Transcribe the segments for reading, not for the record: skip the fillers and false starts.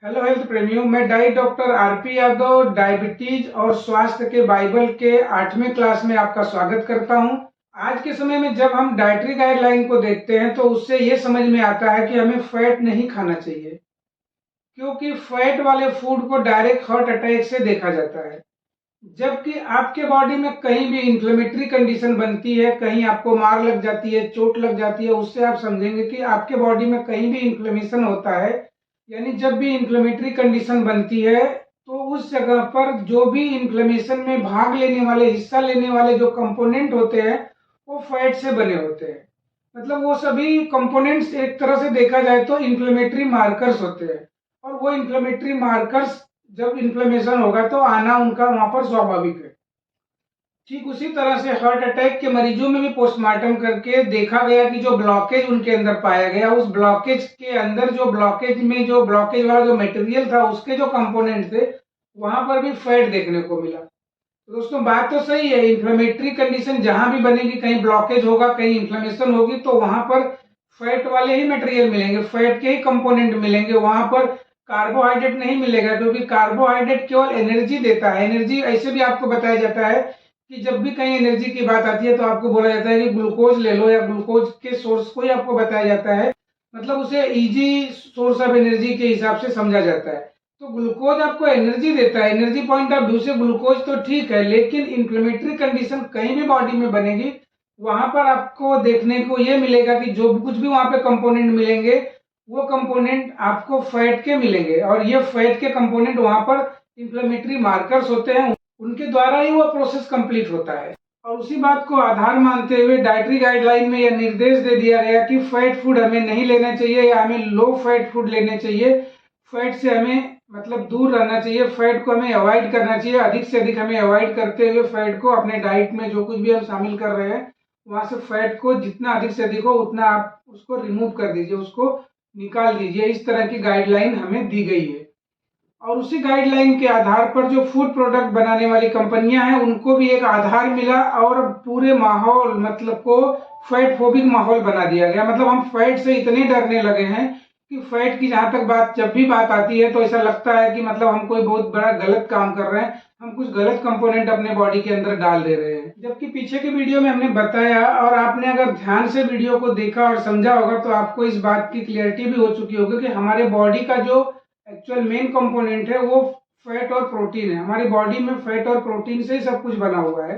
Hello health प्रेमियों, मैं diet doctor RP Yadav diabetes और स्वास्थ्य के बाइबल के 8वें क्लास में आपका स्वागत करता हूं। आज के समय में जब हम डाइटरी गाइडलाइन को देखते हैं तो उससे ये समझ में आता है कि हमें फैट नहीं खाना चाहिए, क्योंकि फैट वाले फूड को डायरेक्ट हार्ट अटैक से देखा जाता है। जबकि आपके बॉडी में कहीं भी इन्फ्लेमेटरी कंडीशन बनती है, कहीं आपको मार लग जाती है, चोट लग जाती है, उससे आप समझेंगे कि आपके बॉडी में कहीं भी इन्फ्लेमेशन होता है। यानी जब भी इन्फ्लेमेटरी कंडीशन बनती है तो उस जगह पर जो भी इन्फ्लेमेशन में भाग लेने वाले, हिस्सा लेने वाले जो कंपोनेंट होते हैं वो फैट से बने होते हैं। मतलब वो सभी कंपोनेंट्स एक तरह से देखा जाए तो इन्फ्लेमेटरी मार्कर्स होते हैं, और वो इन्फ्लेमेटरी मार्कर्स जब इन्फ्लेमेशन होगा तो आना उनका वहां पर स्वाभाविक है। ठीक उसी तरह से हार्ट अटैक के मरीजों में भी पोस्टमार्टम करके देखा गया कि जो ब्लॉकेज उनके अंदर पाया गया, उस ब्लॉकेज के अंदर जो ब्लॉकेज में जो ब्लॉकेज वाला जो मटेरियल था, उसके जो कंपोनेंट थे, वहां पर भी फैट देखने को मिला। तो दोस्तों, बात तो सही है, इन्फ्लेमेटरी कंडीशन जहां भी बनेगी, कहीं ब्लॉकेज होगा, कहीं इन्फ्लेमेशन होगी, तो वहां पर फैट वाले ही मटेरियल मिलेंगे, फैट के ही कंपोनेंट मिलेंगे। वहां पर कार्बोहाइड्रेट नहीं मिलेगा, क्योंकि कार्बोहाइड्रेट केवल एनर्जी देता है। एनर्जी ऐसे भी आपको बताया जाता है कि जब भी कहीं एनर्जी की बात आती है तो आपको बोला जाता है कि ग्लूकोज ले लो, या ग्लूकोज के सोर्स को ही आपको बताया जाता है, मतलब उसे इजी सोर्स ऑफ एनर्जी के हिसाब से समझा जाता है। तो ग्लूकोज आपको एनर्जी देता है, एनर्जी पॉइंट ऑफ व्यू से ग्लूकोज तो ठीक है, लेकिन इन्फ्लेमेटरी कंडीशन कहीं भी बॉडी में बनेगी, वहां पर आपको देखने को ये मिलेगा कि जो कुछ भी वहां पे कंपोनेंट मिलेंगे, वो कंपोनेंट आपको फैट के मिलेंगे, और ये फैट के कंपोनेंट वहां पर इन्फ्लेमेटरी मार्कर्स होते हैं, उनके द्वारा ही वो प्रोसेस कंप्लीट होता है। और उसी बात को आधार मानते हुए डाइटरी गाइडलाइन में यह निर्देश दे दिया गया कि फैट फूड हमें नहीं लेना चाहिए, या हमें लो फैट फूड लेने चाहिए। फैट से हमें मतलब दूर रहना चाहिए, फैट को हमें अवॉइड करना चाहिए, अधिक से अधिक हमें अवॉइड करते हुए फैट को अपने डाइट में जो कुछ भी हम शामिल कर रहे हैं, वहां से फैट को जितना अधिक से अधिक हो उतना आप उसको रिमूव कर दीजिए, उसको निकाल दीजिए। इस तरह की गाइडलाइन हमें दी गई है। और उसी गाइडलाइन के आधार पर जो फूड प्रोडक्ट बनाने वाली कंपनियां हैं, उनको भी एक आधार मिला, और पूरे माहौल मतलब को फैट फोबिक माहौल बना दिया गया। मतलब हम फैट से इतने डरने लगे हैं कि फैट की जहां तक बात, जब भी बात आती है तो ऐसा लगता है कि मतलब हम कोई बहुत बड़ा गलत काम कर रहे हैं, हम कुछ गलत कंपोनेंट अपने बॉडी के अंदर डाल दे रहे हैं। जबकि पीछे के वीडियो में हमने बताया, और आपने अगर ध्यान से वीडियो को देखा और समझा होगा, तो आपको इस बात की क्लियरिटी भी हो चुकी होगी कि हमारे बॉडी का जो एक्चुअल मेन कंपोनेंट है वो फैट और प्रोटीन है। हमारी बॉडी में फैट और प्रोटीन से ही सब कुछ बना हुआ है।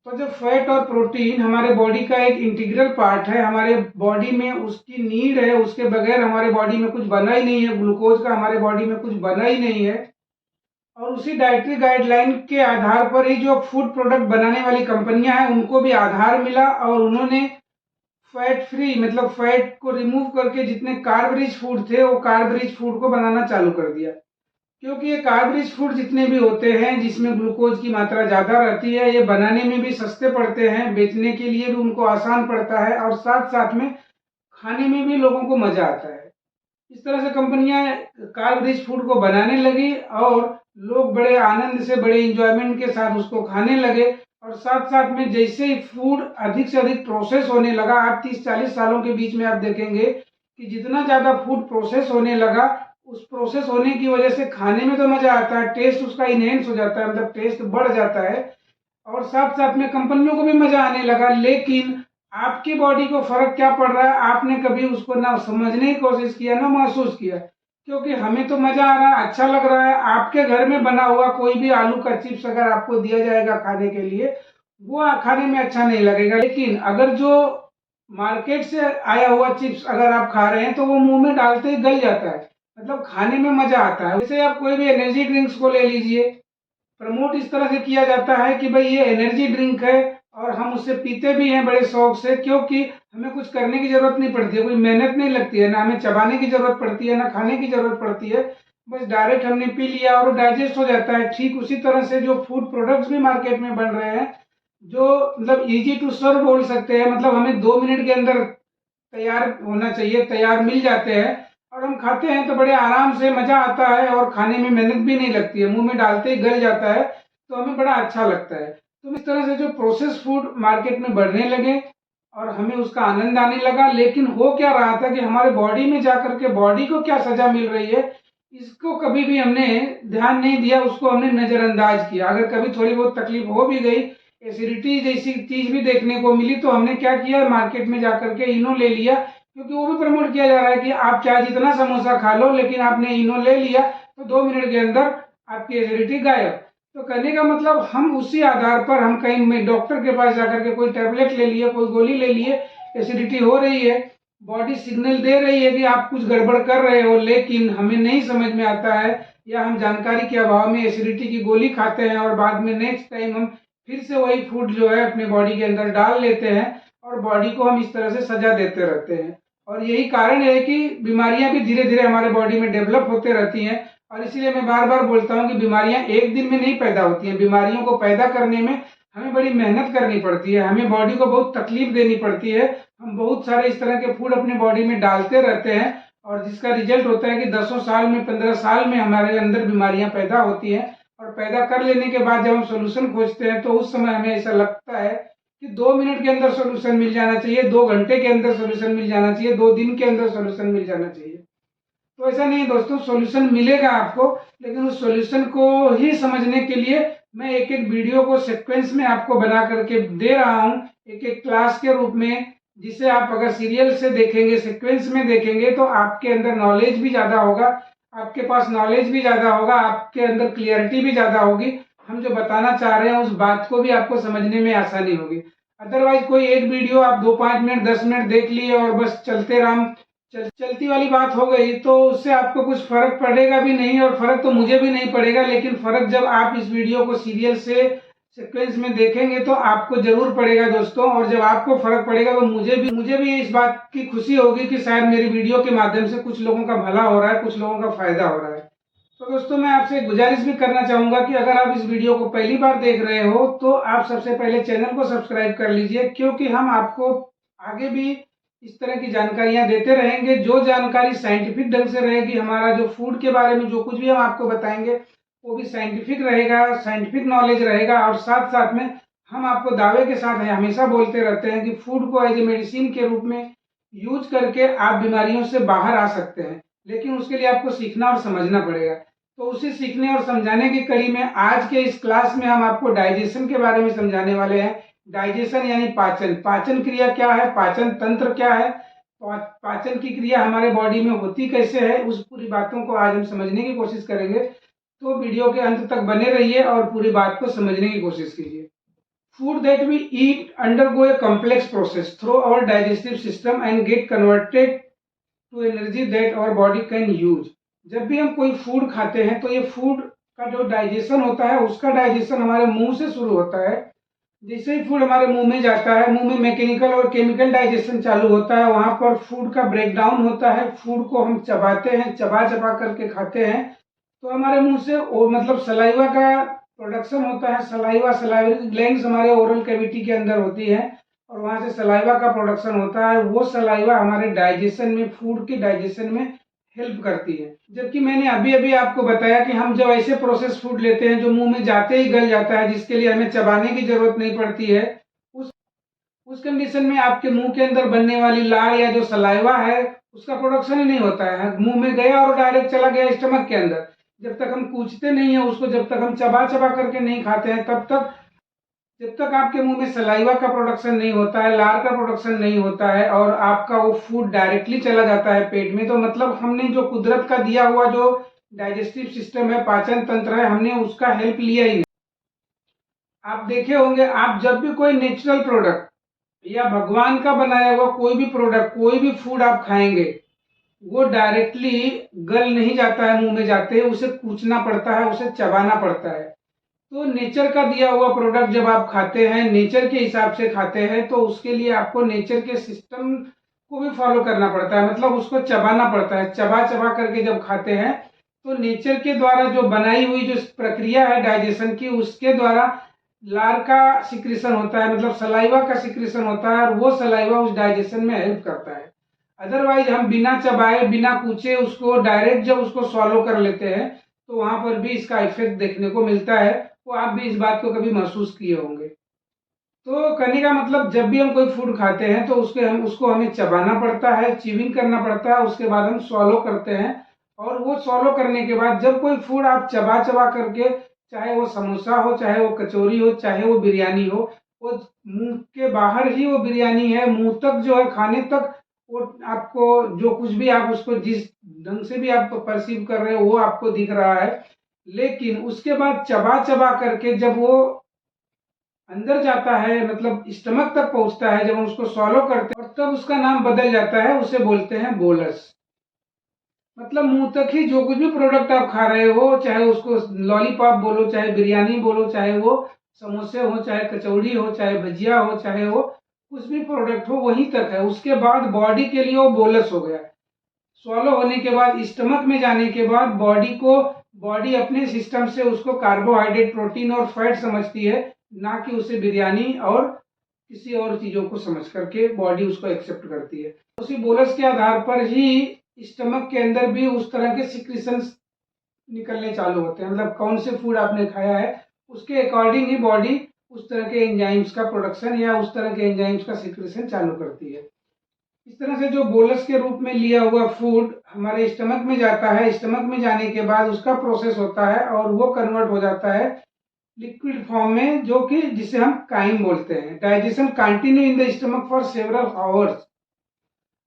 तो जब फैट और प्रोटीन हमारे बॉडी का एक इंटीग्रल पार्ट है, हमारे बॉडी में उसकी नीड है, उसके बगैर हमारे बॉडी में कुछ बना ही नहीं है, ग्लूकोज का हमारे बॉडी में कुछ बना ही नहीं है। और उसी डाइटरी गाइडलाइन के आधार पर ही जो फूड प्रोडक्ट बनाने वाली कंपनियां हैं, उनको भी आधार मिला, और उन्होंने फैट फ्री मतलब फैट को रिमूव करके जितने कार्ब रिच फूड थे, वो कार्ब रिच फूड को बनाना चालू कर दिया। क्योंकि ये कार्ब रिच फूड जितने भी होते हैं, जिसमें ग्लूकोज की मात्रा ज्यादा रहती है, ये बनाने में भी सस्ते पड़ते हैं, बेचने के लिए भी उनको आसान पड़ता है, और साथ साथ में खाने में भी लोगों को मजा आता है। इस तरह से कंपनियां कार्ब रिच फूड को बनाने लगी, और लोग बड़े आनंद से, बड़े इंजॉयमेंट के साथ उसको खाने लगे। और साथ साथ में जैसे ही फूड अधिक से अधिक प्रोसेस होने लगा, आप 30-40 सालों के बीच में आप देखेंगे कि जितना ज्यादा फूड प्रोसेस होने लगा, उस प्रोसेस होने की वजह से खाने में तो मजा आता है, टेस्ट उसका इनहेंस हो जाता है, मतलब टेस्ट बढ़ जाता है, और साथ साथ में कंपनियों को भी मजा आने लगा। लेकिन आपकी बॉडी को फर्क क्या पड़ रहा है, आपने कभी उसको ना समझने की कोशिश किया, ना महसूस किया। क्योंकि हमें तो मजा आ रहा है, अच्छा लग रहा है। आपके घर में बना हुआ कोई भी आलू का चिप्स अगर आपको दिया जाएगा खाने के लिए, वो खाने में अच्छा नहीं लगेगा। लेकिन अगर जो मार्केट से आया हुआ चिप्स अगर आप खा रहे हैं, तो वो मुंह में डालते ही गल जाता है, मतलब खाने में मजा आता है। वैसे आप कोई भी एनर्जी ड्रिंक्स को ले लीजिए, प्रमोट इस तरह से किया जाता है कि भाई ये एनर्जी ड्रिंक है, और हम उसे पीते भी हैं बड़े शौक से, क्योंकि हमें कुछ करने की जरूरत नहीं पड़ती है, कोई मेहनत नहीं लगती है, ना हमें चबाने की जरूरत पड़ती है, ना खाने की जरूरत पड़ती है। बस डायरेक्ट हमने पी लिया और डाइजेस्ट हो जाता है। ठीक उसी तरह से जो फूड प्रोडक्ट्स भी मार्केट में बन रहे हैं, जो मतलब इजी टू सर्व बोल सकते हैं, मतलब हमें 2 मिनट के अंदर तैयार होना चाहिए, तैयार मिल जाते हैं, और हम खाते हैं तो बड़े आराम से मजा आता है, और खाने में मेहनत भी नहीं लगती है, मुंह में डालते ही गल जाता है, तो हमें बड़ा अच्छा लगता है। तो इस तरह से जो प्रोसेस फूड मार्केट में बढ़ने लगे, और हमें उसका आनंद आने लगा। लेकिन हो क्या रहा था कि हमारे बॉडी में जाकर के बॉडी को क्या सजा मिल रही है इसको कभी भी हमने ध्यान नहीं दिया, उसको हमने नज़रअंदाज किया। अगर कभी थोड़ी बहुत तकलीफ हो भी गई, एसिडिटी जैसी चीज़ भी देखने को मिली, तो हमने क्या किया, मार्केट में जाकर के इनो ले लिया, क्योंकि वो भी प्रमोट किया जा रहा है कि आप चाहे जितना समोसा खा लो, लेकिन आपने इनो ले लिया तो 2 मिनट के अंदर आपकी एसिडिटी गायब। तो कहने का मतलब हम उसी आधार पर हम कहीं में डॉक्टर के पास जाकर के कोई टैबलेट ले लिए, कोई गोली ले लिए, एसिडिटी हो रही है, बॉडी सिग्नल दे रही है कि आप कुछ गड़बड़ कर रहे हो, लेकिन हमें नहीं समझ में आता है, या हम जानकारी के अभाव में एसिडिटी की गोली खाते हैं और बाद में नेक्स्ट टाइम हम फिर से वही फूड जो है अपने बॉडी के अंदर डाल लेते हैं और बॉडी को हम इस तरह से सजा देते रहते हैं। और यही कारण है कि बीमारियां भी धीरे धीरे हमारे बॉडी में डेवलप होते रहती हैं। और इसीलिए मैं बार बार बोलता हूँ कि बीमारियां एक दिन में नहीं पैदा होती हैं। बीमारियों को पैदा करने में हमें बड़ी मेहनत करनी पड़ती है, हमें बॉडी को बहुत तकलीफ देनी पड़ती है। हम बहुत सारे इस तरह के फूड अपने बॉडी में डालते रहते हैं और जिसका रिजल्ट होता है कि 10 साल में 15 साल में हमारे अंदर बीमारियां पैदा होती हैं। और पैदा कर लेने के बाद जब हम सोल्यूशन खोजते हैं तो उस समय हमें ऐसा लगता है कि 2 मिनट के अंदर सोल्यूशन मिल जाना चाहिए, 2 घंटे के अंदर सोल्यूशन मिल जाना चाहिए, 2 दिन के अंदर सोल्यूशन मिल जाना चाहिए। तो ऐसा नहीं है दोस्तों, सॉल्यूशन मिलेगा आपको, लेकिन उस सॉल्यूशन को ही समझने के लिए मैं एक एक वीडियो को सीक्वेंस में आपको बना करके दे रहा हूँ, एक एक क्लास के रूप में, जिसे आप अगर सीरियल से देखेंगे, सीक्वेंस में देखेंगे, तो आपके अंदर नॉलेज भी ज़्यादा होगा, आपके पास नॉलेज भी ज़्यादा होगा, आपके अंदर क्लियरिटी भी ज़्यादा होगी। हम जो बताना चाह रहे हैं उस बात को भी आपको समझने में आसानी होगी। अदरवाइज कोई एक वीडियो आप 2-5 मिनट 10 मिनट देख लिए और बस चलते राम चलती वाली बात हो गई, तो उससे आपको कुछ फर्क पड़ेगा भी नहीं, और फर्क तो मुझे भी नहीं पड़ेगा। लेकिन फर्क जब आप इस वीडियो को सीरियल से सीक्वेंस में देखेंगे तो आपको जरूर पड़ेगा दोस्तों। और जब आपको फर्क पड़ेगा तो मुझे भी इस बात की खुशी होगी कि शायद मेरी वीडियो के माध्यम से कुछ लोगों का भला हो रहा है, कुछ लोगों का फायदा हो रहा है। तो दोस्तों मैं आपसे गुजारिश भी करना चाहूंगा कि अगर आप इस वीडियो को पहली बार देख रहे हो तो आप सबसे पहले चैनल को सब्सक्राइब कर लीजिए, क्योंकि हम आपको आगे भी इस तरह की जानकारियां देते रहेंगे। जो जानकारी साइंटिफिक ढंग से रहेगी, हमारा जो फूड के बारे में जो कुछ भी हम आपको बताएंगे वो भी साइंटिफिक रहेगा, साइंटिफिक नॉलेज रहेगा। और साथ साथ में हम आपको दावे के साथ हमेशा बोलते रहते हैं कि फूड को एज ए मेडिसिन के रूप में यूज करके आप बीमारियों से बाहर आ सकते हैं, लेकिन उसके लिए आपको सीखना और समझना पड़ेगा। तो उसी सीखने और समझाने की कड़ी में आज के इस क्लास में हम आपको डाइजेशन के बारे में समझाने वाले हैं। डाइजेशन यानी पाचन, पाचन क्रिया क्या है, पाचन तंत्र क्या है, पाचन की क्रिया हमारे बॉडी में होती कैसे है, उस पूरी बातों को आज हम समझने की कोशिश करेंगे। तो वीडियो के अंत तक बने रहिए और पूरी बात को समझने की कोशिश कीजिए। Food that we eat undergo a complex process through our digestive system and get converted to energy that our body can use। जब भी हम कोई फूड खाते हैं तो ये फूड का जो डाइजेशन होता है उसका डाइजेशन हमारे मुंह से शुरू होता है। जैसे ही फूड हमारे मुंह में जाता है, मुंह में मैकेनिकल और केमिकल डाइजेशन चालू होता है, वहां पर फूड का ब्रेकडाउन होता है। फूड को हम चबाते हैं, चबा चबा करके खाते हैं, तो हमारे मुंह से मतलब सलाइवा का प्रोडक्शन होता है। सलाइवरी ग्लैंड्स हमारे ओरल कैविटी के अंदर होती है और वहां से सलाइवा का प्रोडक्शन होता है। वो सलाइवा हमारे डाइजेशन में, फूड के डाइजेशन में हेल्प करती है। जबकि मैंने अभी अभी आपको बताया कि हम जब ऐसे प्रोसेस फूड लेते हैं जो मुंह में जाते ही गल जाता है, जिसके लिए हमें चबाने की जरूरत नहीं पड़ती है, उस उस कंडीशन में आपके मुंह के अंदर बनने वाली लार या जो सलाइवा है उसका प्रोडक्शन ही नहीं होता है। मुंह में गया और डायरेक्ट चला गया स्टमक के अंदर। जब तक हम कूचते नहीं है उसको, जब तक हम चबा चबा करके नहीं खाते हैं, तब तक जब तक आपके मुंह में सलाइवा का प्रोडक्शन नहीं होता है, लार का प्रोडक्शन नहीं होता है और आपका वो फूड डायरेक्टली चला जाता है पेट में, तो मतलब हमने जो कुदरत का दिया हुआ जो डाइजेस्टिव सिस्टम है, पाचन तंत्र है, हमने उसका हेल्प लिया ही नहीं। आप देखे होंगे, आप जब भी कोई नेचुरल प्रोडक्ट या भगवान का बनाया हुआ कोई भी प्रोडक्ट, कोई भी फूड आप खाएंगे, वो डायरेक्टली गल नहीं जाता है मुंह में जाते ही, उसे कूचना पड़ता है, उसे चबाना पड़ता है। तो नेचर का दिया हुआ प्रोडक्ट जब आप खाते हैं, नेचर के हिसाब से खाते हैं, तो उसके लिए आपको नेचर के सिस्टम को भी फॉलो करना पड़ता है, मतलब उसको चबाना पड़ता है। चबा चबा करके जब खाते हैं तो नेचर के द्वारा जो बनाई हुई जो प्रक्रिया है डाइजेशन की, उसके द्वारा लार का सिक्रीशन होता है, मतलब सलाइवा का सिक्रीशन होता है, और वो सलाइवा उस डाइजेशन में हेल्प करता है। अदरवाइज हम बिना चबाए बिना पूछे उसको डायरेक्ट जब उसको सॉलो कर लेते हैं तो वहां पर भी इसका इफेक्ट देखने को मिलता है। तो आप भी इस बात को कभी महसूस किए होंगे। तो कहने का मतलब, जब भी हम कोई फूड खाते हैं तो उसको हमें चबाना पड़ता है, च्यूइंग करना पड़ता है, उसके बाद हम सॉलो करते हैं और वो सॉलो करने के बाद जब कोई फूड आप चबा चबा करके, चाहे वो समोसा हो, चाहे वो कचौरी हो, चाहे वो बिरयानी हो, वो मुंह के बाहर ही वो बिरयानी है, मुंह तक जो है खाने तक वो आपको जो कुछ भी आप उसको जिस ढंग से भी आप परसीव कर रहे हो वो आपको दिख रहा है। लेकिन उसके बाद चबा चबा करके जब वो अंदर जाता है, मतलब स्टमक तक पहुंचता है, जब हम उसको सॉलो करते हैं और तब उसका नाम बदल जाता है, उसे बोलते हैं बोलस। मतलब मुंह तक ही जो कुछ भी प्रोडक्ट आप खा रहे हो, चाहे उसको लॉलीपॉप बोलो, चाहे बिरयानी बोलो, चाहे वो समोसे हो, चाहे कचौड़ी हो, चाहे भजिया हो, चाहे वो कुछ भी प्रोडक्ट हो, वहीं तक है। उसके बाद बॉडी के लिए वो बोलस हो गया। स्वॉलो होने के बाद स्टमक में जाने के बाद बॉडी अपने सिस्टम से उसको कार्बोहाइड्रेट, प्रोटीन और फैट समझती है, ना कि उसे बिरयानी और किसी और चीजों को समझ करके बॉडी उसको एक्सेप्ट करती है। उसी बोलस के आधार पर ही स्टमक के अंदर भी उस तरह के सिक्रीशंस निकलने चालू होते हैं। मतलब कौन से फूड आपने खाया है उसके अकॉर्डिंग ही बॉडी उस तरह के एंजाइम्स का प्रोडक्शन या उस तरह के एंजाइम्स का सिक्रीशन चालू करती है। इस तरह से जो बोलस के रूप में लिया हुआ फूड हमारे स्टमक में जाता है, स्टमक में जाने के बाद उसका प्रोसेस होता है और वो कन्वर्ट हो जाता है लिक्विड फॉर्म में, जो कि जिसे हम काइम बोलते हैं। Digestion continue in the stomach for several hours.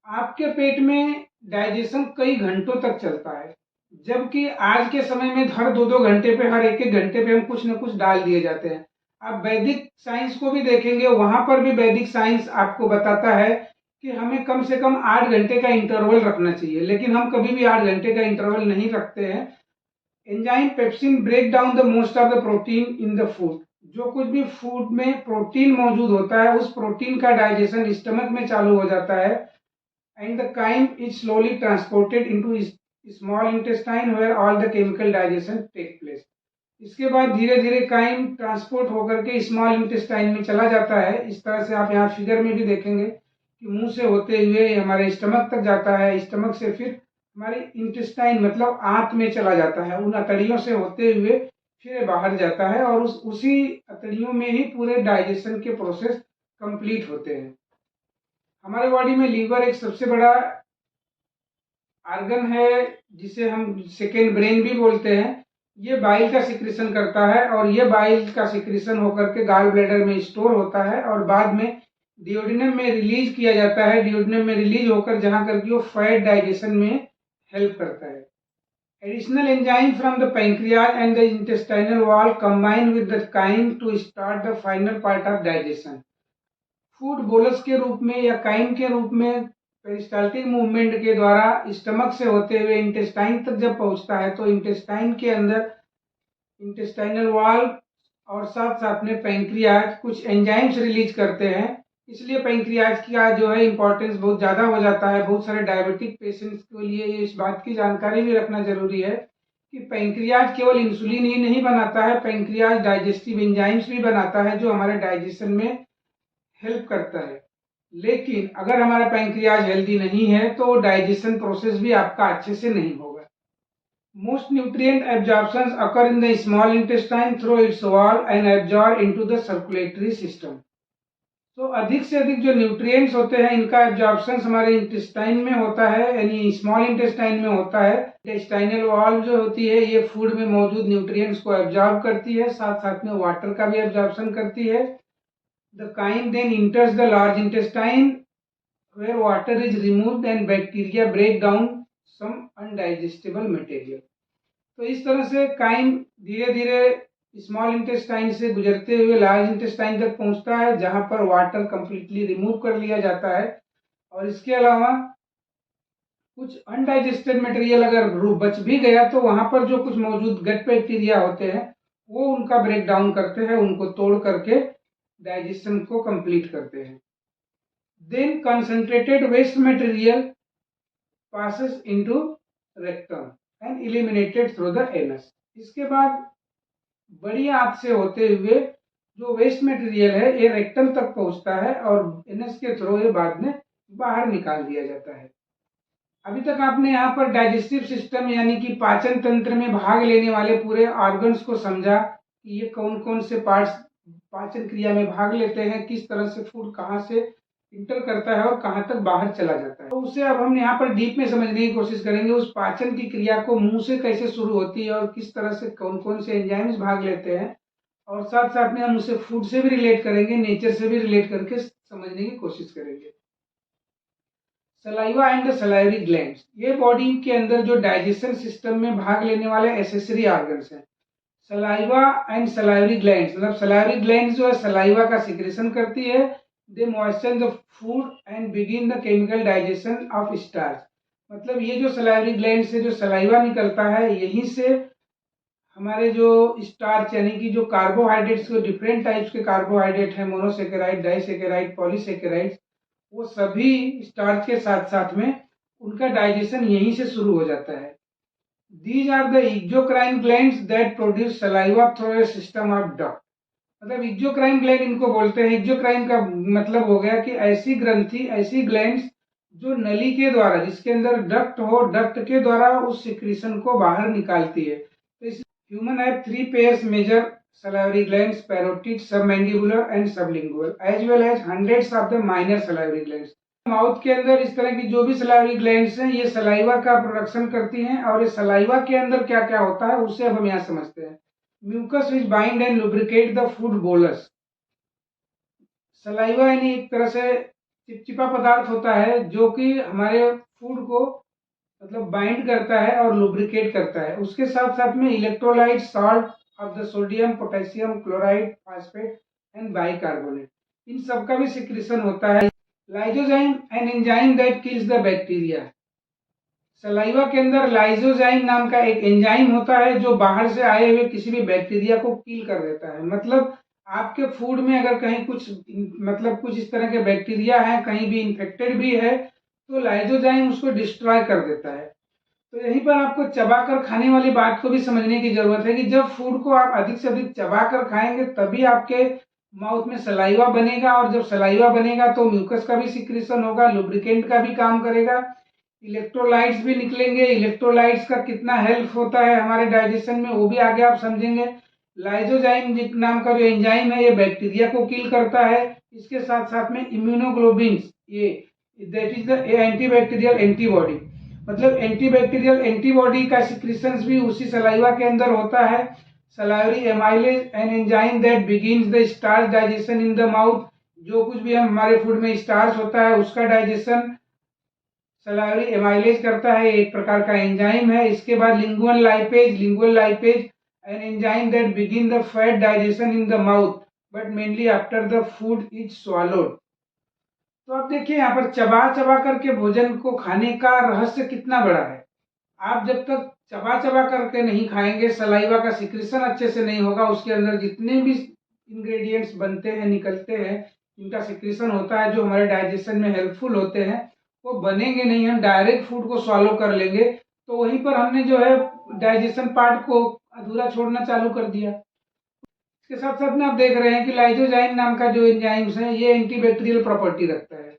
आपके पेट में डाइजेशन कई घंटों तक चलता है, जबकि आज के समय में हर 2-2 घंटे पे, हर 1-1 घंटे पे हम कुछ न कुछ डाल दिए जाते हैं। आप वैदिक साइंस को भी देखेंगे, वहां पर भी वैदिक साइंस आपको बताता है कि हमें कम से कम 8 घंटे का इंटरवल रखना चाहिए, लेकिन हम कभी भी 8 घंटे का इंटरवल नहीं रखते हैं। Enzyme pepsin break down the most of the protein in the food. जो कुछ भी फूड में प्रोटीन मौजूद होता है, उस प्रोटीन का डाइजेशन स्टमक में चालू हो जाता है, and the chyme is slowly transported into small intestine where all the chemical digestion take place. इसके बाद धीरे धीरे काइम ट्रांसपोर्ट होकर के स्मॉल इंटेस्टाइन में चला जाता है। इस तरह से आप यहाँ फिगर में भी देखेंगे कि मुंह से होते हुए हमारे स्टमक तक जाता है, स्टमक से फिर हमारे इंटेस्टाइन मतलब आंत में चला जाता है, उन अतड़ियों से होते हुए फिर बाहर जाता है और उसी अतड़ियों में ही पूरे डाइजेशन के प्रोसेस कंप्लीट होते हैं। हमारे बॉडी में लीवर एक सबसे बड़ा आर्गन है, जिसे हम सेकेंड ब्रेन भी बोलते हैं। ये बाइल का सिक्रीशन करता है और ये बाइल का सिक्रीशन होकर के गॉल ब्लैडर में स्टोर होता है और बाद में डिओडिनम में रिलीज किया जाता है। डिओडिनम में रिलीज होकर जहां करके वो फैट डाइजेशन में हेल्प करता है। Additional enzyme from the pancreas and the intestinal wall combine with the chyme to start the final part of digestion. Food bolus के रूप में या काइम के रूप में पेरिस्टाल्टिक मूवमेंट के द्वारा स्टमक से होते हुए इंटेस्टाइन तक जब पहुंचता है, तो इंटेस्टाइन के अंदर इंटेस्टाइनल वॉल और साथ साथ में पैंक्रियाज कुछ एंजाइम्स रिलीज करते हैं। इसलिए पैंक्रियाज का जो है इंपॉर्टेंस बहुत ज़्यादा हो जाता है। बहुत सारे डायबिटिक पेशेंट्स के लिए इस बात की जानकारी भी रखना जरूरी है कि पैंक्रियाज केवल इंसुलिन ही नहीं बनाता है, पैंक्रियाज डाइजेस्टिव एंजाइम्स भी बनाता है जो हमारे डाइजेशन में हेल्प करता है। लेकिन अगर हमारा पैंक्रियाज हेल्दी नहीं है तो डाइजेशन प्रोसेस भी आपका अच्छे से नहीं होगा। Most nutrient absorptions occur in the small intestine through its wall and absorb into the circulatory system. तो अधिक से अधिक जो न्यूट्रिएंट्स होते हैं इनका एब्जॉर्प्शन हमारे इंटेस्टाइन में होता है, यानी स्मॉल इंटेस्टाइन में होता है। इंटेस्टाइनल वॉल जो होती है ये फूड में मौजूद न्यूट्रिएंट्स को एब्जॉर्ब करती है, साथ साथ में वाटर का भी एब्जॉर्प्शन करती है। The chyme then enters the large intestine where water is removed and bacteria break down some undigestible material. तो इस तरह से काइम धीरे धीरे स्मॉल इंटेस्टाइन से गुजरते हुए लार्ज इंटेस्टाइन तक पहुंचता है, जहां पर वाटर कंप्लीटली रिमूव कर लिया जाता है और इसके अलावा कुछ अनडाइजेस्टेड मटेरियल अगर बच भी गया तो वहां पर जो कुछ मौजूद गट बैक्टीरिया होते हैं वो उनका ब्रेक डाउन करते हैं, उनको तोड़ करके डाइजेशन को कंप्लीट करते हैं। Then concentrated waste material passes into rectum and eliminated through the anus. इसके बाद बड़ी आंत से होते हुए जो वेस्ट मटेरियल है ये रेक्टम तक पहुंचता है और एनस के थ्रू ये बाद में बाहर निकाल दिया जाता है। अभी तक आपने यहाँ पर डाइजेस्टिव सिस्टम यानी कि पाचन तंत्र में भाग लेने वाले पूरे ऑर्गन्स को समझा कि ये कौन कौन से पार्ट्स पाचन क्रिया में भाग लेते हैं, किस तरह से फूड कहाँ से इंटर करता है और कहाँ तक बाहर चला जाता है। तो उसे अब हम यहाँ पर डीप में समझने की कोशिश करेंगे, उस पाचन की क्रिया को मुंह से कैसे शुरू होती है और किस तरह से कौन कौन से एंजाइम्स भाग लेते हैं, और साथ साथ में हम उसे फूड से भी रिलेट करेंगे, नेचर से भी रिलेट करके समझने की कोशिश करेंगे। Saliva and the salivary glands, ये बॉडी के अंदर जो डाइजेशन सिस्टम में भाग लेने वाले एसेसरी ऑर्गन्स हैं। सलाइवा एंड सलाइवरी ग्लैंड्स, मतलब सलाइवरी ग्लैंड्स जो है सलाइवा का सिक्रेशन करती है, they moisture the food and begin the chemical digestion of starch. मतलब ये जो सलाइवरी ग्लैंड से जो सलाइवा निकलता है, यहीं से हमारे जो स्टार्च यानी कि जो कार्बोहाइड्रेट्स के डिफरेंट टाइप्स के कार्बोहाइड्रेट हैं, मोनोसेकेराइड, डाइसेकेराइड, पॉलीसेकेराइड, वो सभी स्टार्च के साथ साथ में उनका डाइजेशन यहीं से शुरू हो जाता है। These are the exocrine glands that produce saliva through a system of duct। मतलब एक्जोक्राइन ग्लैंड इनको बोलते हैं। एक्जोक्राइन का मतलब हो गया कि ऐसी ग्रंथि, ऐसी ग्लैंड्स जो नली के द्वारा, जिसके अंदर डक्ट हो, डक्ट के द्वारा उस सिक्रीशन को बाहर निकालती है। तो इस human have 3 pairs major salivary glands, parotid, submandibular and sublingual, as well as hundreds of the minor salivary glands। Mouth के अंदर इस तरह की जो भी सलाइवरी ग्लैंड्स हैं, ये सलाइवा का प्रोडक्शन करती हैं, और ये सलाइवा के अंदर क्या क्या होता है उसे अब हम यहाँ समझते हैं। Mucus which bind and lubricate the food bolus. Saliva यानी एक तरह से चिपचिपा पदार्थ होता है जो कि हमारे फूड को मतलब बाइंड करता है और लुब्रिकेट करता है। उसके साथ साथ में electrolyte, salt of the sodium, potassium chloride, phosphate and bicarbonate, इन सब का भी सिक्रीशन होता है। Lysozyme an enzyme that kills the bacteria. Saliva के अंदर लाइजोजाइम नाम का एक एंजाइम होता है जो बाहर से आए हुए किसी भी बैक्टीरिया को किल कर देता है। मतलब आपके फूड में अगर कहीं कुछ मतलब कुछ इस तरह के बैक्टीरिया हैं, कहीं भी इन्फेक्टेड भी है, तो लाइजोजाइम उसको डिस्ट्रॉय कर देता है। तो यहीं पर आपको चबाकर खाने वाली बात को भी समझने की जरूरत है कि जब फूड को आप अधिक से अधिक चबाकर खाएंगे तभी आपके माउथ में सलाइवा बनेगा, और जब सलाइवा बनेगा तो म्यूकस का भी सिक्रीशन होगा, लुब्रिकेंट का भी काम करेगा, इलेक्ट्रोलाइट्स भी निकलेंगे। इलेक्ट्रोलाइट्स का कितना हेल्प होता है हमारे डाइजेशन में वो भी आगे आप समझेंगे। लाइजोजाइम नाम का जो एंजाइम है ये बैक्टीरिया को किल करता है। इसके साथ साथ में इम्यूनोग्लोबिन्स, ये that is the antibacterial antibody, मतलब एंटीबैक्टीरियल एंटीबॉडी का सिक्रीशंस भी उसी सलाइवा के अंदर होता है। Salivary amylase N enzyme that begins the starch digestion in the mouth, जो कुछ भी हम हमारे फूड में स्टार्च होता है उसका डाइजेशन सलाइवरी एमाइलेज करता है, एक प्रकार का एंजाइम है। इसके बाद lingual lipase, N enzyme that begin the fat digestion in the mouth but mainly after the food is swallowed। तो आप देखिए यहाँ पर चबा चबा करके भोजन को खाने का रहस्य कितना बड़ा है। आप जब तक चबा चबा करके नहीं खाएंगे, सलाइवा का सिक्रेशन अच्छे से नहीं होगा, उसके अंदर जितने भी इंग्रेडिएंट्स बनते हैं, निकलते हैं, इनका सिक्रेशन होता है जो हमारे डाइजेशन में हेल्पफुल होते हैं, वो बनेंगे नहीं। हम डायरेक्ट फूड को सॉलो कर लेंगे तो वहीं पर हमने जो है डाइजेशन पार्ट को अधूरा छोड़ना चालू कर दिया। इसके साथ साथ में आप देख रहे हैं कि लाइजोजाइम नाम का जो एंजाइम्स है ये एंटीबैक्टीरियल प्रॉपर्टी रखता है।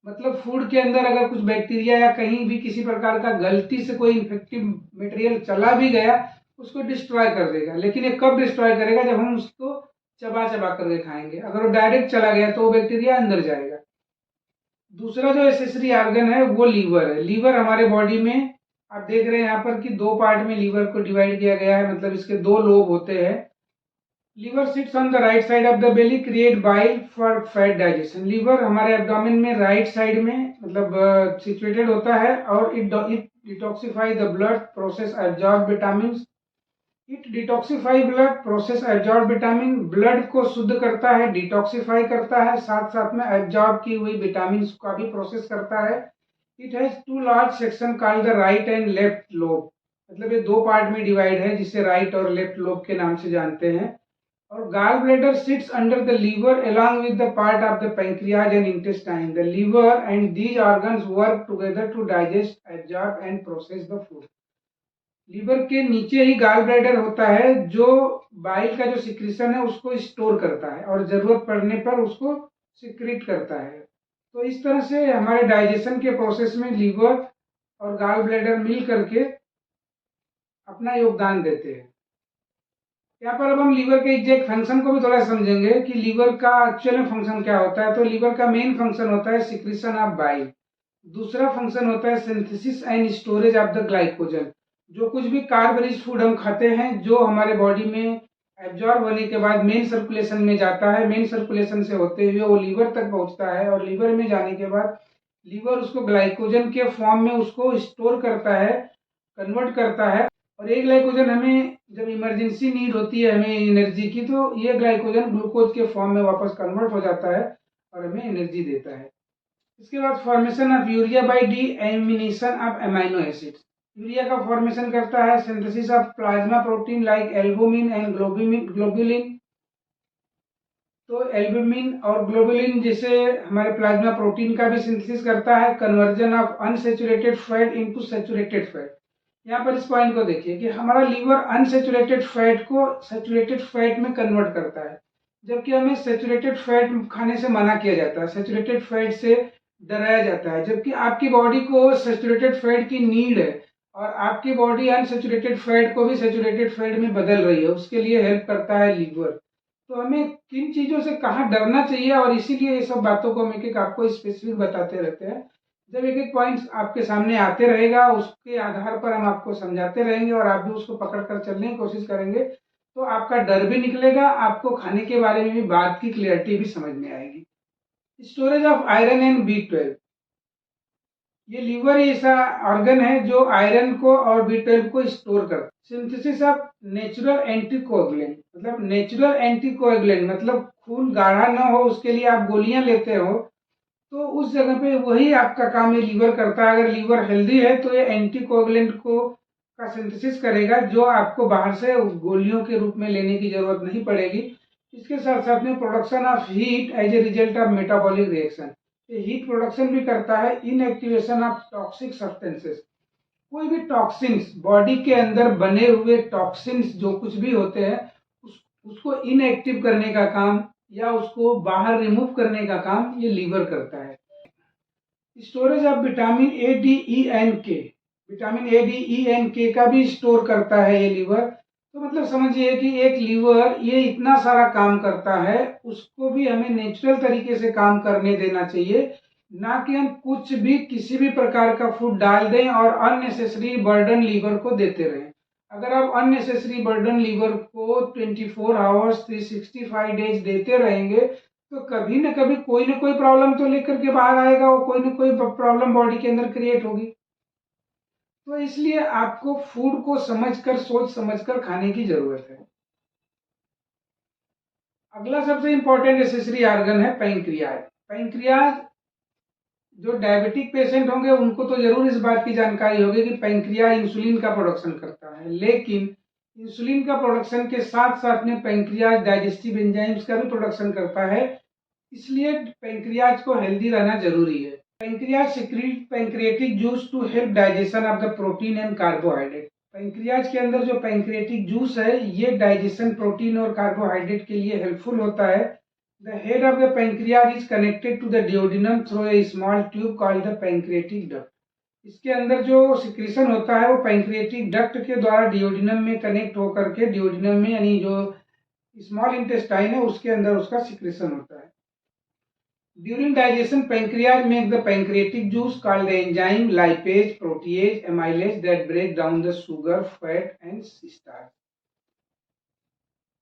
मतलब फूड के अंदर अगर कुछ बैक्टीरिया या कहीं भी किसी प्रकार का गलती से कोई इन्फेक्टिव मटेरियल चला भी गया, उसको डिस्ट्रॉय कर देगा। लेकिन ये कब डिस्ट्रॉय करेगा? जब हम उसको चबा चबा करके खाएंगे। अगर वो डायरेक्ट चला गया तो वो बैक्टीरिया अंदर जाएगा। दूसरा जो एसेसरी ऑर्गन है वो लीवर है। लीवर हमारे बॉडी में आप देख रहे हैं यहाँ पर कि 2 पार्ट में लीवर को डिवाइड किया गया है, मतलब इसके 2 लोब होते हैं। Liver sits on the right side of the belly, create bile for fat digestion. Liver हमारे एब्डोमेन में राइट साइड में मतलब सिचुएटेड होता है, और it detoxify the blood, process absorb vitamin. It detoxify blood, process absorb vitamin, blood को शुद्ध करता है, डिटॉक्सिफाई करता है, साथ साथ में एब्जॉर्ब की हुई विटामिन का भी प्रोसेस करता है। It has 2 large section called the right and left lobe, मतलब ये 2 पार्ट में डिवाइड है जिसे राइट और लेफ्ट लोब के नाम से जानते हैं। और gall bladder sits under the liver along with the part of the pancreas and intestine। The liver and these organs work together to digest, absorb and process the food। Liver के नीचे ही gall bladder होता है जो bile का जो secretion है उसको store करता है और जरूरत पड़ने पर उसको सिक्रीट करता है। तो इस तरह से हमारे डाइजेशन के प्रोसेस में लीवर और गाल ब्लैडर मिल करके अपना योगदान देते हैं। यहाँ पर अब हम लीवर के एग्जैक्ट फंक्शन को भी थोड़ा समझेंगे कि लीवर का एक्चुअल में फंक्शन क्या होता है। तो लीवर का मेन फंक्शन होता है सिक्रीशन ऑफ बाइल। दूसरा फंक्शन होता है synthesis and storage of the glycogen. जो कुछ भी कार्ब रिच फूड हम खाते हैं, जो हमारे बॉडी में एब्जॉर्ब होने के बाद मेन सर्कुलेशन में जाता है, मेन सर्कुलेशन से होते हुए वो लीवर तक पहुंचता है, और लीवर में जाने के बाद लीवर उसको ग्लाइकोजन के फॉर्म में उसको स्टोर करता है, कन्वर्ट करता है। और ये ग्लाइकोजन हमें जब इमरजेंसी नीड होती है हमें एनर्जी की, तो ये ग्लाइकोजन ग्लूकोज के फॉर्म में वापस कन्वर्ट हो जाता है और हमें एनर्जी देता है। इसके बाद formation of urea by deamination of amino acids. Urea का फॉर्मेशन करता है synthesis of plasma protein like albumin and globulin. तो एल्बुमिन और ग्लोबुलिन जैसे हमारे प्लाज्मा प्रोटीन का भी सिंथेसिस करता है। Conversion of unsaturated fat into saturated fat. यहाँ पर इस पॉइंट को देखिए कि हमारा लीवर अनसेचुरेटेड फैट को सैचुरेटेड फैट में कन्वर्ट करता है, जबकि हमें सैचुरेटेड फैट खाने से मना किया जाता है, सैचुरेटेड फैट से डराया जाता है। जबकि आपकी बॉडी को सैचुरेटेड फैट की नीड है, और आपकी बॉडी अनसैचुरेटेड फैट को भी सैचुरेटेड फैट में बदल रही है, उसके लिए हेल्प करता है लीवर। तो हमें किन चीज़ों से कहाँ डरना चाहिए, और इसीलिए ये सब बातों को हम एक एक आपको स्पेसिफिक बताते रहते हैं। जब एक एक पॉइंट्स आपके सामने आते रहेगा, उसके आधार पर हम आपको समझाते रहेंगे और आप भी उसको पकड़ कर चलने की कोशिश करेंगे, तो आपका डर भी निकलेगा, आपको खाने के बारे में भी बात की क्लियरिटी भी समझ में आएगी। Storage of iron and B12। ये लीवर ऐसा ऑर्गन है जो आयरन को और B12 को स्टोर करता है। सिंथेसिस ऑफ नेचुरल एंटीकोएगुलेंट, मतलब नेचुरल एंटीकोएगुलेंट मतलब खून गाढ़ा ना हो उसके लिए आप गोलियां लेते हो, तो उस जगह पे वही आपका काम ये लीवर करता है। अगर लीवर हेल्दी है तो ये एंटीकोएगुलेंट को का सिंथेसिस करेगा, जो आपको बाहर से गोलियों के रूप में लेने की जरूरत नहीं पड़ेगी। इसके साथ साथ में production of heat as a result of metabolic reaction, ये हीट प्रोडक्शन भी करता है। इनएक्टिवेशन ऑफ टॉक्सिक सब्सटेंसेस, कोई भी टॉक्सिन्स बॉडी के अंदर बने हुए टॉक्सिन्स जो कुछ भी होते हैं उसको इनएक्टिव करने का काम या उसको बाहर रिमूव करने का काम ये लीवर करता है। Storage of vitamin A D E and K, vitamin A D E and K का भी स्टोर करता है ये लीवर। तो मतलब समझिए कि एक लीवर ये इतना सारा काम करता है, उसको भी हमें नेचुरल तरीके से काम करने देना चाहिए, ना कि हम कुछ भी किसी भी प्रकार का फूड डाल दें और अननेसेसरी बर्डन लीवर को देते रहें। अगर आप अननेसेसरी बर्डन लीवर को 24 आवर्स 365 डेज देते रहेंगे, तो कभी ना कभी कोई ना कोई प्रॉब्लम तो लेकर के बाहर आएगा, वो कोई ना कोई प्रॉब्लम बॉडी के अंदर क्रिएट होगी। तो इसलिए आपको फूड को समझकर सोच समझकर खाने की जरूरत है। अगला सबसे इंपॉर्टेंट एसेसरी ऑर्गन है पैंक्रियाज। पैंक्रियाज जो डायबिटिक पेशेंट होंगे उनको तो जरूर इस बात की जानकारी होगी कि पैंक्रियाज इंसुलिन का प्रोडक्शन करता है, लेकिन इंसुलिन का प्रोडक्शन के साथ साथ में पैंक्रियाज डाइजेस्टिव एंजाइम्स का भी प्रोडक्शन करता है। इसलिए पैंक्रियाज को हेल्दी रहना जरूरी है। Pancreas secrete pancreatic juice to help digestion of the protein and carbohydrate. Pancreas के अंदर जो पैंक्रियाटिक जूस है ये डाइजेशन प्रोटीन और कार्बोहाइड्रेट के लिए हेल्पफुल होता है। The head of the pancreas is connected to the duodenum through a small tube called the pancreatic duct. इसके अंदर जो सिक्रीशन होता है वो पैंक्रियाटिक डक्ट के द्वारा डिओडिनम में कनेक्ट होकर के डिओडिनम में यानी जो स्मॉल इंटेस्टाइन है उसके अंदर उसका सिक्रीशन होता है। During digestion, pancreas make the pancreatic juice called the enzyme lipase, protease, amylase that break down the sugar, fat and starch.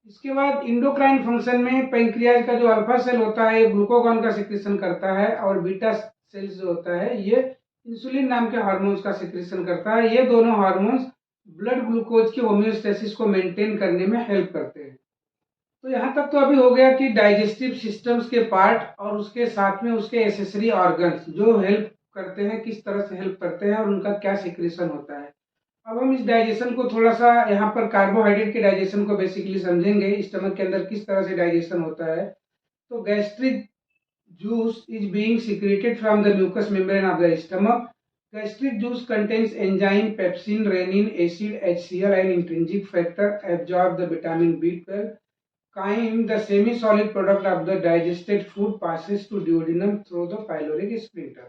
इसके बाद इंडोक्राइन फंक्शन में पैंक्रियाज का जो अल्फा सेल होता है ये ग्लूकागॉन का सिक्रीशन करता है, और बीटा सेल्स जो होता है ये इंसुलिन नाम के हार्मोन्स का सिक्रीशन करता है। ये दोनों हार्मोन्स ब्लड ग्लूकोज की होम्योस्टेसिस को मेंटेन करने में हेल्प करते हैं। तो यहाँ तक तो अभी हो गया कि डाइजेस्टिव सिस्टम्स के पार्ट और उसके साथ में उसके एसेसरी ऑर्गन्स जो हेल्प करते हैं, किस तरह से हेल्प करते हैं और उनका क्या सिक्रीशन होता है। अब हम इस डाइजेशन को थोड़ा सा यहाँ पर कार्बोहाइड्रेट के डाइजेशन को बेसिकली समझेंगे, स्टमक के अंदर किस तरह से डाइजेशन होता है। तो gastric juice is being secreted from the mucous membrane of the stomach. Gastric juice contains enzyme, pepsin, renin, acid, HCl and intrinsic factor absorb the vitamin B12. Chyme, the semi-solid product of the digested food, passes to duodenum through the pyloric sphincter.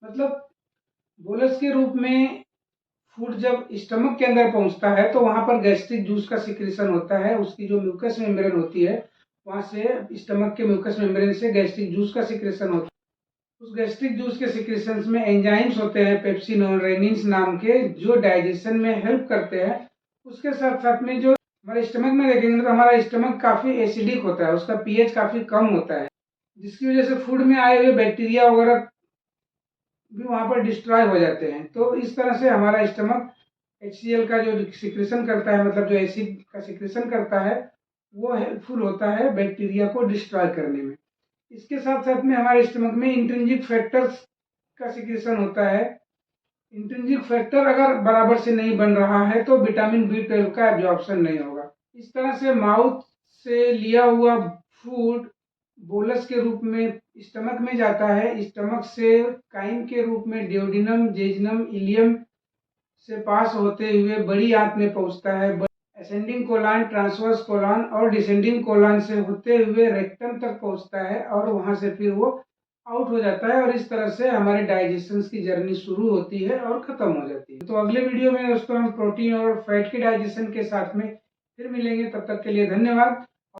मतलब bolus के रूप में food जब stomach के अंदर पहुंचता है तो वहां पर गैस्ट्रिक जूस का सिक्रेशन होता है। उसकी जो म्यूकस मेम्ब्रेन होती है वहां से, स्टमक के म्यूकस मेम्ब्रेन से गैस्ट्रिक जूस का सिक्रेशन होता है। उस गैस्ट्रिक जूस के सिक्रेशंस में एंजाइम्स होते हैं पेप्सिन और रेनिन्स नाम के, जो डाइजेशन में हेल्प करते हैं। उसके साथ साथ में जो हमारे स्टमक में देखेंगे तो हमारा स्टमक काफी एसिडिक होता है, उसका पीएच काफी कम होता है, जिसकी वजह से फूड में आए हुए बैक्टीरिया वगैरह भी वहां पर डिस्ट्रॉय हो जाते हैं। तो इस तरह से हमारा स्टमक HCl का जो सिक्रेशन करता है, मतलब जो एसिड का सिक्रेशन करता है, वो हेल्पफुल होता है बैक्टीरिया को डिस्ट्रॉय करने में। इसके साथ साथ में हमारे स्टमक में इंट्रिंसिक फैक्टर्स का सिक्रेशन होता है। इंट्रिंसिक फैक्टर अगर बराबर से नहीं बन रहा है तो विटामिन B12 का एब्जॉर्प्शन नहीं होगा। इस तरह से माउथ से लिया हुआ फूड बोलस के रूप में स्टमक में जाता है। स्टमक से काइम के रूप में ड्यूोडेनम, जेजुनम, इलियम से पास होते हुए बड़ी आंत में पहुंचता है। असेंडिंग कोलन, ट्रांसवर्स कोलन और डिसेंडिंग कोलन से होते हुए रेक्टम तक पहुंचता है और वहां से फिर वो आउट हो जाता है। और इस तरह से हमारे डाइजेशन की जर्नी शुरू होती है और खत्म हो जाती है। तो अगले वीडियो में दोस्तों हम प्रोटीन और फैट के डाइजेशन के साथ में फिर मिलेंगे। तब तक के लिए धन्यवाद।